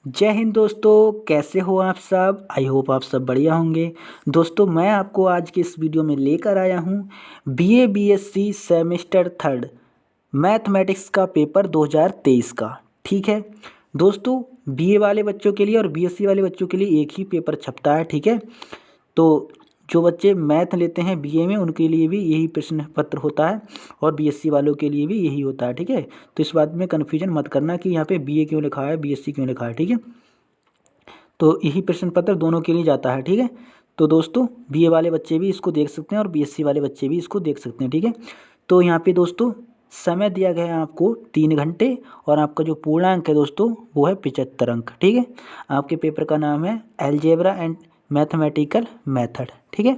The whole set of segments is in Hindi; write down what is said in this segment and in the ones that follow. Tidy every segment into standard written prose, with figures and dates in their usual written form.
जय हिंद दोस्तों, कैसे हो आप सब। आई होप आप सब बढ़िया होंगे। दोस्तों मैं आपको आज के इस वीडियो में लेकर आया हूँ BA BSc semester third mathematics का पेपर 2023 का। ठीक है दोस्तों, बीए वाले बच्चों के लिए और बीएससी वाले बच्चों के लिए एक ही पेपर छपता है। ठीक है, तो जो बच्चे मैथ लेते हैं बीए में उनके लिए भी यही प्रश्न पत्र होता है और बीएससी वालों के लिए भी यही होता है। ठीक है, तो इस बात में कन्फ्यूजन मत करना कि यहाँ पे बीए क्यों लिखा है बीएससी क्यों लिखा है। ठीक है, तो यही प्रश्न पत्र दोनों के लिए जाता है। ठीक है, तो दोस्तों बीए वाले बच्चे भी इसको देख सकते हैं और बीएससी वाले बच्चे भी इसको देख सकते हैं। ठीक है, तो यहाँ पे दोस्तों समय दिया गया है आपको 3 घंटे और आपका जो पूर्णांक है दोस्तों वो है 75 अंक। ठीक है, आपके पेपर का नाम है अलजेब्रा एंड मैथमेटिकल मेथड। ठीक है,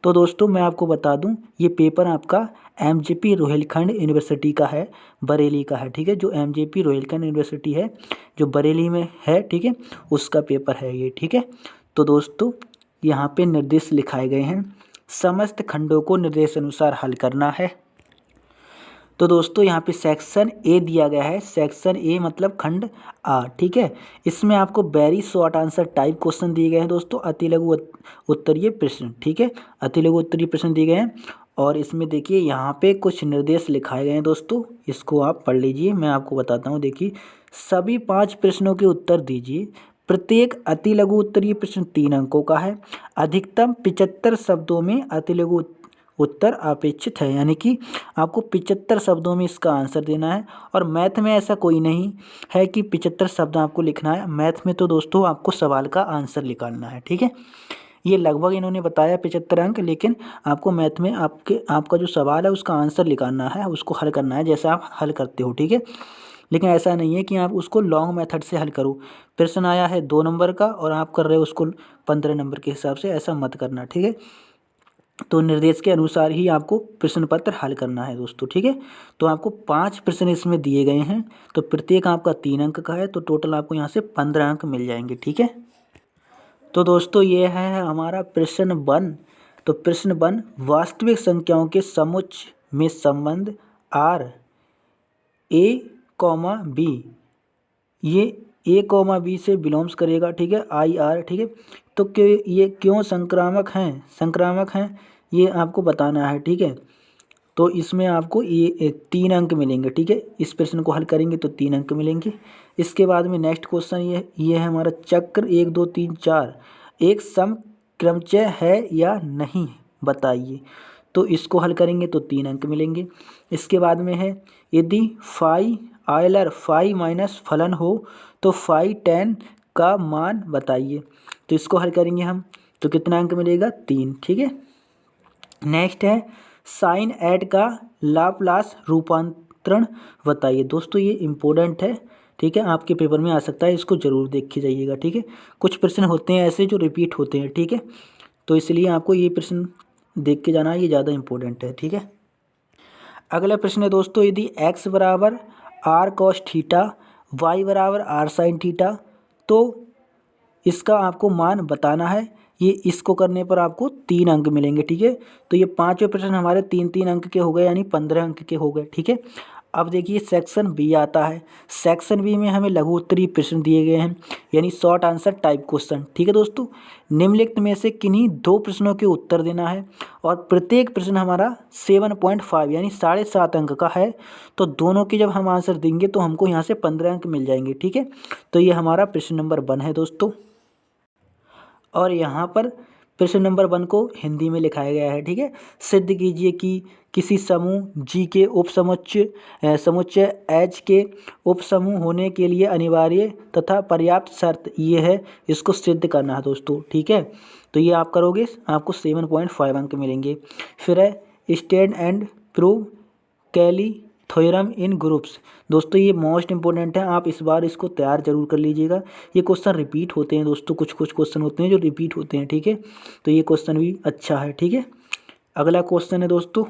तो दोस्तों मैं आपको बता दूं ये पेपर आपका एमजेपी रोहिलखंड यूनिवर्सिटी का है, बरेली का है। ठीक है, जो एमजेपी रोहिलखंड यूनिवर्सिटी है जो बरेली में है, ठीक है, उसका पेपर है ये। ठीक है, तो दोस्तों यहाँ पे निर्देश लिखाए गए हैं, समस्त खंडों को निर्देशानुसार हल करना है। तो दोस्तों यहाँ पे सेक्शन ए दिया गया है, सेक्शन ए मतलब खंड आ। ठीक है, इसमें आपको very short answer type question दिए गए हैं दोस्तों, अति लघु उत्तरीय प्रश्न। ठीक है, अति लघु उत्तरीय प्रश्न दिए गए हैं और इसमें देखिए यहाँ पे कुछ निर्देश लिखाए गए हैं दोस्तों, इसको आप पढ़ लीजिए। मैं आपको बताता हूँ, देखिए सभी 5 प्रश्नों के उत्तर दीजिए। प्रत्येक अति लघु उत्तरीय प्रश्न 3 अंकों का है। अधिकतम 75 शब्दों में अति लघु उत्तर अपेक्षित है, यानी कि आपको 75 शब्दों में इसका आंसर देना है। और मैथ में ऐसा कोई नहीं है कि 75 शब्द आपको लिखना है, मैथ में तो दोस्तों आपको सवाल का आंसर निकालना है। ठीक है, ये लगभग इन्होंने बताया 75 अंक, लेकिन आपको मैथ में आपका जो सवाल है उसका आंसर निकालना है, उसको हल करना है जैसा आप हल करते हो। ठीक है, लेकिन ऐसा नहीं है कि आप उसको लॉन्ग मेथड से हल करो। प्रश्न आया है 2 नंबर का और आप कर रहे हो उसको 15 नंबर के हिसाब से, ऐसा मत करना। ठीक है, तो निर्देश के अनुसार ही आपको प्रश्न पत्र हल करना है दोस्तों। ठीक है, तो आपको 5 प्रश्न इसमें दिए गए हैं, तो प्रत्येक आपका 3 अंक का है, तो टोटल आपको यहाँ से 15 अंक मिल जाएंगे। ठीक है, तो दोस्तों ये है हमारा प्रश्न 1। तो प्रश्न 1, वास्तविक संख्याओं के समुच्चय में संबंध आर ए कॉमा बी, ये ए कॉमा बी से बिलोंग्स करेगा। ठीक है, आई आर। ठीक है, तो ये क्यों संक्रामक हैं ये आपको बताना है। ठीक है, तो इसमें आपको ये 3 अंक मिलेंगे। ठीक है, इस प्रश्न को हल करेंगे तो 3 अंक मिलेंगे। इसके बाद में नेक्स्ट क्वेश्चन ये है हमारा, चक्र 1 2 3 4 एक समक्रमचय है या नहीं बताइए। तो इसको हल करेंगे तो 3 अंक मिलेंगे। इसके बाद में है, यदि फाई आयलर फाई माइनस फलन हो तो फाई टेन का मान बताइए। तो इसको हल करेंगे हम तो कितना अंक मिलेगा, 3। ठीक है, नेक्स्ट है, साइन ऐड का लाप्लास रूपांतरण बताइए। दोस्तों ये इम्पोर्टेंट है। ठीक है, आपके पेपर में आ सकता है, इसको जरूर देख के जाइएगा। ठीक है, कुछ प्रश्न होते हैं ऐसे जो रिपीट होते हैं। ठीक है, तो इसलिए आपको ये प्रश्न देख के जाना है, ये ज़्यादा इम्पोर्टेंट है। ठीक है, अगला प्रश्न है दोस्तों, यदि x बराबर आर कॉस थीटा वाई बराबर आर साइन थीटा तो इसका आपको मान बताना है। ये इसको करने पर आपको 3 अंक मिलेंगे। ठीक है, तो ये 5वें प्रश्न हमारे 3-3 अंक के हो गए, यानी 15 अंक के हो गए। ठीक है, अब देखिए सेक्शन बी आता है। सेक्शन बी में हमें लघु उत्तरीय प्रश्न दिए गए हैं, यानी शॉर्ट आंसर टाइप क्वेश्चन। ठीक है दोस्तों, निम्नलिखित में से किन्हीं 2 प्रश्नों के उत्तर देना है और प्रत्येक प्रश्न हमारा 7.5 यानी 7.5 अंक का है। तो दोनों के जब हम आंसर देंगे तो हमको यहाँ से 15 अंक मिल जाएंगे। ठीक है, तो ये हमारा प्रश्न नंबर 1 है दोस्तों। और यहाँ पर प्रश्न नंबर 1 को हिंदी में लिखाया गया है। ठीक है, सिद्ध कीजिए कि किसी समूह जी के समुच्चय एच के उपसमूह होने के लिए अनिवार्य तथा पर्याप्त शर्त ये है, इसको सिद्ध करना है दोस्तों। ठीक है, तो ये आप करोगे आपको 7.5 अंक मिलेंगे। फिर है, stand and prove Cayley theorem in groups. दोस्तों ये मोस्ट इंपॉर्टेंट है, आप इस बार इसको तैयार जरूर कर लीजिएगा। ये क्वेश्चन रिपीट होते हैं दोस्तों, कुछ क्वेश्चन होते हैं जो रिपीट होते हैं। ठीक है, तो ये क्वेश्चन भी अच्छा है। ठीक है, अगला क्वेश्चन है दोस्तों,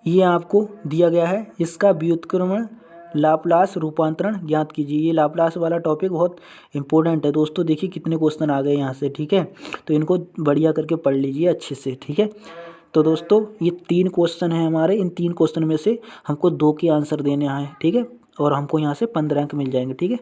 ये आपको दिया गया है, इसका व्युत्क्रमण लाप्लास रूपांतरण ज्ञात कीजिए। ये लाप्लास वाला टॉपिक बहुत इंपॉर्टेंट है दोस्तों। देखिए कितने क्वेश्चन आ गए यहाँ से। ठीक है, तो इनको बढ़िया करके पढ़ लीजिए अच्छे से। ठीक है, तो दोस्तों ये 3 क्वेश्चन हैं हमारे, इन 3 क्वेश्चन में से हमको 2 के आंसर देने हैं। ठीक है, और हमको यहाँ से 15 अंक मिल जाएंगे, ठीक है।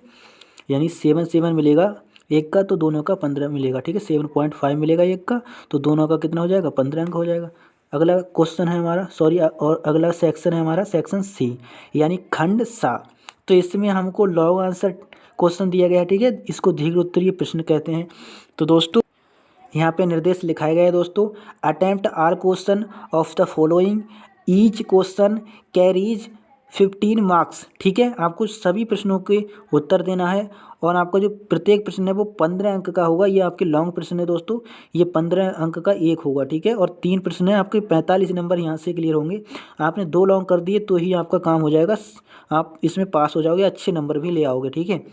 यानी 7 मिलेगा एक का, तो दोनों का 15 मिलेगा, ठीक है। 7.5 मिलेगा एक का, तो दोनों का कितना हो जाएगा, 15 अंक हो जाएगा। अगला क्वेश्चन है हमारा, सॉरी, और अगला सेक्शन है हमारा सेक्शन सी, यानी खंड सा। तो इसमें हमको लॉन्ग आंसर क्वेश्चन दिया गया है, ठीक है। इसको दीर्घ उत्तरीय प्रश्न कहते हैं। तो दोस्तों यहाँ पे निर्देश लिखाया गया है दोस्तों, attempt are question of the following, each question carries 15 marks, ठीक है। आपको सभी प्रश्नों के उत्तर देना है और आपका जो प्रत्येक प्रश्न है वो 15 अंक का होगा। ये आपके लॉन्ग प्रश्न है दोस्तों, ये 15 अंक का एक होगा, ठीक है। और 3 प्रश्न है आपके, 45 नंबर यहाँ से क्लियर होंगे। आपने 2 लॉन्ग कर दिए तो ही आपका काम हो जाएगा, आप इसमें पास हो जाओगे, अच्छे नंबर भी ले आओगे, ठीक है।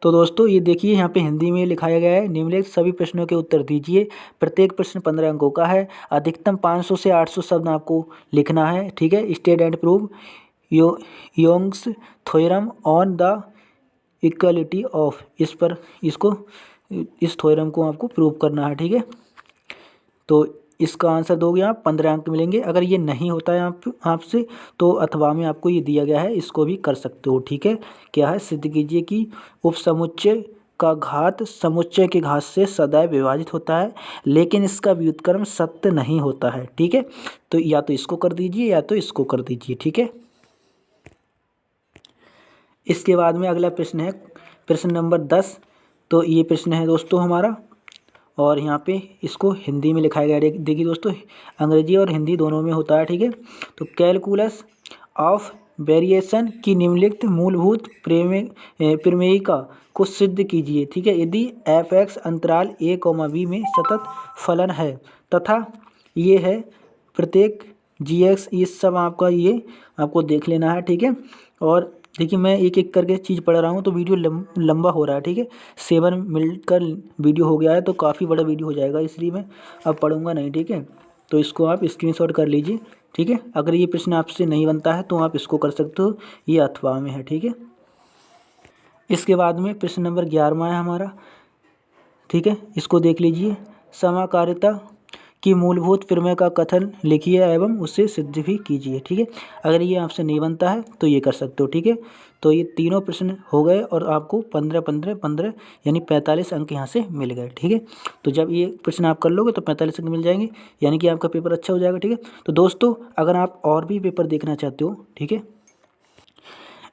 तो दोस्तों ये देखिए यहाँ पे हिंदी में लिखाया गया है, निम्नलिखित सभी प्रश्नों के उत्तर दीजिए। प्रत्येक प्रश्न 15 अंकों का है। अधिकतम 500 से 800 शब्द आपको लिखना है, ठीक है। State and prove Young's theorem on the equality of, इस थ्योरम को आपको प्रूव करना है, ठीक है। तो इसका आंसर दोगे आप, 15 अंक मिलेंगे। अगर ये नहीं होता है आपसे तो अथवा में आपको ये दिया गया है, इसको भी कर सकते हो, ठीक है। क्या है, सिद्ध कीजिए कि उपसमुच्चय का घात समुच्चय के घात से सदैव विभाजित होता है, लेकिन इसका व्युत्क्रम सत्य नहीं होता है, ठीक है। तो या तो इसको कर दीजिए या तो इसको कर दीजिए, ठीक है। इसके बाद में अगला प्रश्न है प्रश्न नंबर 10। तो ये प्रश्न है दोस्तों हमारा, और यहाँ पे इसको हिंदी में लिखाया गया है। देखिए दोस्तों, अंग्रेजी और हिंदी दोनों में होता है, ठीक है। तो कैलकुलस ऑफ वेरिएशन की निम्नलिखित मूलभूत प्रमेयिका को सिद्ध कीजिए, ठीक है। यदि f(x) अंतराल a, b में सतत फलन है तथा ये है प्रत्येक g(x), ये सब आपका ये आपको देख लेना है, ठीक है। और देखिए मैं एक एक करके चीज़ पढ़ रहा हूँ तो वीडियो लंबा हो रहा है, ठीक है। 7 मिनट का वीडियो हो गया है तो काफ़ी बड़ा वीडियो हो जाएगा, इसलिए मैं अब पढ़ूंगा नहीं, ठीक है। तो इसको आप स्क्रीनशॉट कर लीजिए, ठीक है। अगर ये प्रश्न आपसे नहीं बनता है तो आप इसको कर सकते हो, ये अथवा में है, ठीक है। इसके बाद में प्रश्न नंबर 11वां है हमारा, ठीक है। इसको देख लीजिए, समाकारिता की मूलभूत प्रमेय का कथन लिखिए एवं उसे सिद्ध भी कीजिए, ठीक है। अगर ये आपसे नहीं बनता है तो ये कर सकते हो, ठीक है। तो ये तीनों प्रश्न हो गए और आपको 15 15 15 यानी 45 अंक यहाँ से मिल गए, ठीक है। तो जब ये प्रश्न आप कर लोगे तो 45 अंक मिल जाएंगे, यानी कि आपका पेपर अच्छा हो जाएगा, ठीक है। तो दोस्तों अगर आप और भी पेपर देखना चाहते हो, ठीक है,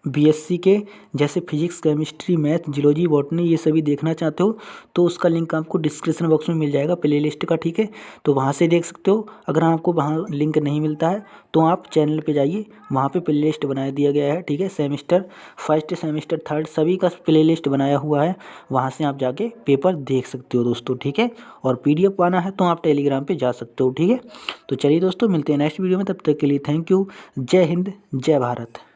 बीएससी के, जैसे physics, chemistry, math, geology, botany, ये सभी देखना चाहते हो तो उसका लिंक आपको डिस्क्रिप्शन बॉक्स में मिल जाएगा प्लेलिस्ट का, ठीक है। तो वहाँ से देख सकते हो। अगर आपको वहाँ लिंक नहीं मिलता है तो आप चैनल पे जाइए, वहाँ पे प्लेलिस्ट बना दिया गया है, ठीक है। सेमेस्टर फर्स्ट, सेमेस्टर थर्ड सभी का प्लेलिस्ट बनाया हुआ है, वहाँ से आप जाके पेपर देख सकते हो दोस्तों, ठीक है। और PDF पाना है तो आप टेलीग्राम पर जा सकते हो, ठीक है। तो चलिए दोस्तों, मिलते हैं नेक्स्ट वीडियो में, तब तक के लिए थैंक यू। जय हिंद, जय भारत।